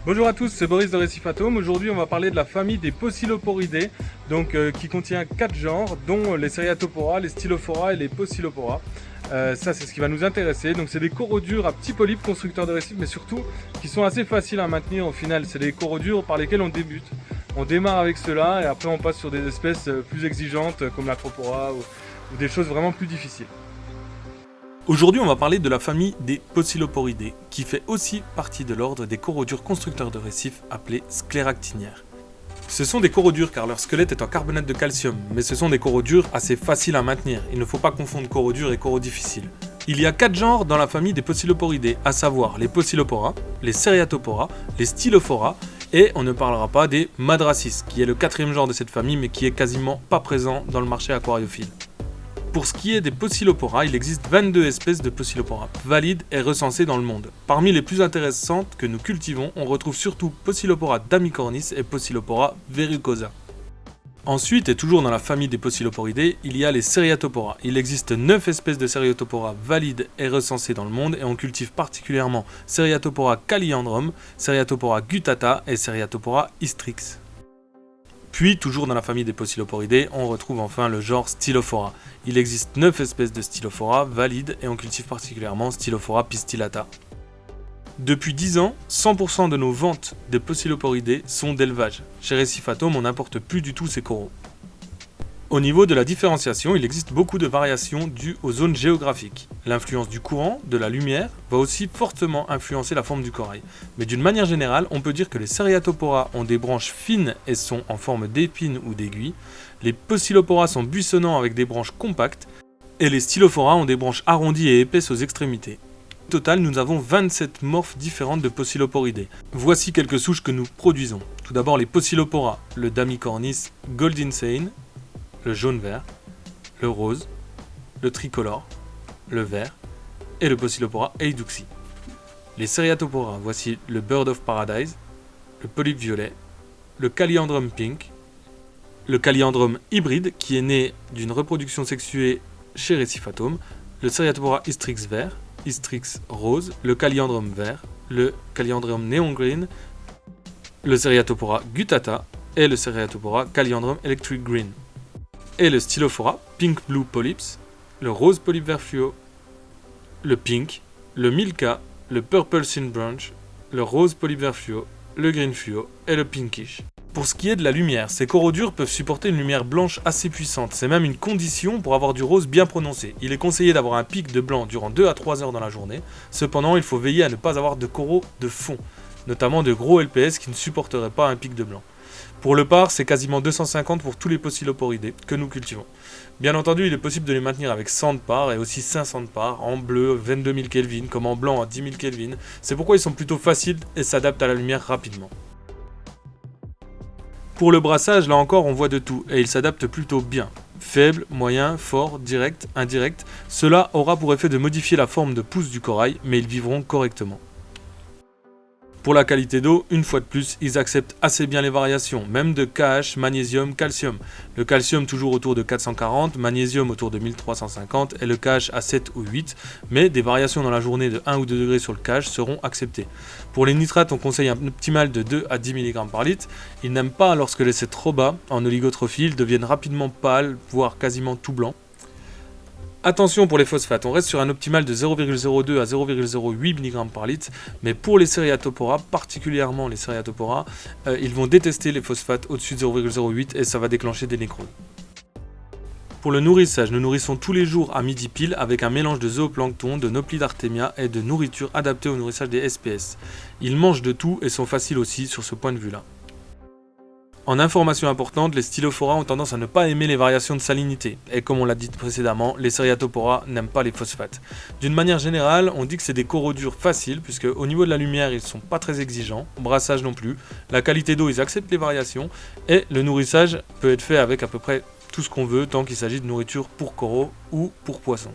Bonjour à tous, c'est Boris de Récif Atome. Aujourd'hui, on va parler de la famille des Poeciloporidae, qui contient 4 genres, dont les Seriatopora, les Stylophora et les Poecilopora. Ça, c'est ce qui va nous intéresser. Donc, c'est des coraux durs à petits polypes constructeurs de récifs, mais surtout qui sont assez faciles à maintenir au final. C'est des coraux durs par lesquels on débute. On démarre avec ceux-là et après, on passe sur des espèces plus exigeantes comme l'Acropora ou des choses vraiment plus difficiles. Aujourd'hui, on va parler de la famille des Poeciloporidae, qui fait aussi partie de l'ordre des coraux durs constructeurs de récifs appelés scléractiniaires. Ce sont des coraux durs car leur squelette est en carbonate de calcium, mais ce sont des coraux durs assez faciles à maintenir. Il ne faut pas confondre coraux durs et coraux difficiles. Il y a 4 genres dans la famille des Poeciloporidae, à savoir les Poecilopora, les Seriatopora, les Stylophora, et on ne parlera pas des Madrassis, qui est le 4e genre de cette famille, mais qui est quasiment pas présent dans le marché aquariophile. Pour ce qui est des Poecilopora, il existe 22 espèces de Poecilopora valides et recensées dans le monde. Parmi les plus intéressantes que nous cultivons, on retrouve surtout Poecilopora damicornis et Poecilopora verrucosa. Ensuite, et toujours dans la famille des Poeciloporidae, il y a les Seriatopora. Il existe 9 espèces de Seriatopora valides et recensées dans le monde et on cultive particulièrement Seriatopora calliandrum, Seriatopora guttata et Seriatopora hystrix. Puis, toujours dans la famille des Poeciloporidae, on retrouve enfin le genre Stylophora. Il existe 9 espèces de Stylophora valides et on cultive particulièrement Stylophora pistillata. Depuis 10 ans, 100% de nos ventes de Poeciloporidae sont d'élevage. Chez Récif Atome, on n'importe plus du tout ces coraux. Au niveau de la différenciation, il existe beaucoup de variations dues aux zones géographiques. L'influence du courant, de la lumière, va aussi fortement influencer la forme du corail. Mais d'une manière générale, on peut dire que les Seriatopora ont des branches fines et sont en forme d'épines ou d'aiguilles. Les Poecilopora sont buissonnants avec des branches compactes. Et les Stylophora ont des branches arrondies et épaisses aux extrémités. Au total, nous avons 27 morphes différentes de Poeciloporidae. Voici quelques souches que nous produisons. Tout d'abord les Poecilopora, le damicornis goldinsane, le jaune-vert, le rose, le tricolore, le vert et le Poecilopora eiduxi. Les Seriatopora, voici le Bird of Paradise, le polype violet, le Calliandrum pink, le Calliandrum hybride qui est né d'une reproduction sexuée chez Récif Atome, le Seriatopora hystrix vert, hystrix rose, le Calliandrum vert, le Calliandrum neon green, le Seriatopora guttata et le Seriatopora Calliandrum electric green. Et le Stylophora, Pink Blue Polyps, le Rose Polype Vert Fluo, le Pink, le Milka, le Purple Sin Branch, le Rose Polype Vert Fluo, le Green Fluo et le Pinkish. Pour ce qui est de la lumière, ces coraux durs peuvent supporter une lumière blanche assez puissante. C'est même une condition pour avoir du rose bien prononcé. Il est conseillé d'avoir un pic de blanc durant 2 à 3 heures dans la journée. Cependant, il faut veiller à ne pas avoir de coraux de fond, notamment de gros LPS qui ne supporteraient pas un pic de blanc. Pour le par, c'est quasiment 250 pour tous les Poeciloporidae que nous cultivons. Bien entendu, il est possible de les maintenir avec 100 de par et aussi 500 de par, en bleu 22 000 Kelvin, comme en blanc à 10 000 Kelvin. C'est pourquoi ils sont plutôt faciles et s'adaptent à la lumière rapidement. Pour le brassage, là encore, on voit de tout et ils s'adaptent plutôt bien. Faible, moyen, fort, direct, indirect, cela aura pour effet de modifier la forme de pousse du corail, mais ils vivront correctement. Pour la qualité d'eau, une fois de plus, ils acceptent assez bien les variations, même de KH, magnésium, calcium. Le calcium toujours autour de 440, magnésium autour de 1350 et le KH à 7 ou 8, mais des variations dans la journée de 1 ou 2 degrés sur le KH seront acceptées. Pour les nitrates, on conseille un optimal de 2 à 10 mg par litre. Ils n'aiment pas lorsque laissés trop bas, en oligotrophie, ils deviennent rapidement pâles, voire quasiment tout blancs. Attention pour les phosphates, on reste sur un optimal de 0,02 à 0,08 mg par litre, mais pour les Seriatopora, particulièrement les Seriatopora, ils vont détester les phosphates au-dessus de 0,08 et ça va déclencher des nécroses. Pour le nourrissage, nous nourrissons tous les jours à midi pile avec un mélange de zooplancton, de Nauplide artemia et de nourriture adaptée au nourrissage des SPS. Ils mangent de tout et sont faciles aussi sur ce point de vue-là. En information importante, les Stylophora ont tendance à ne pas aimer les variations de salinité, et comme on l'a dit précédemment, les Seriatopora n'aiment pas les phosphates. D'une manière générale, on dit que c'est des coraux durs faciles, puisque au niveau de la lumière, ils sont pas très exigeants, brassage non plus, la qualité d'eau, ils acceptent les variations, et le nourrissage peut être fait avec à peu près tout ce qu'on veut, tant qu'il s'agit de nourriture pour coraux ou pour poissons.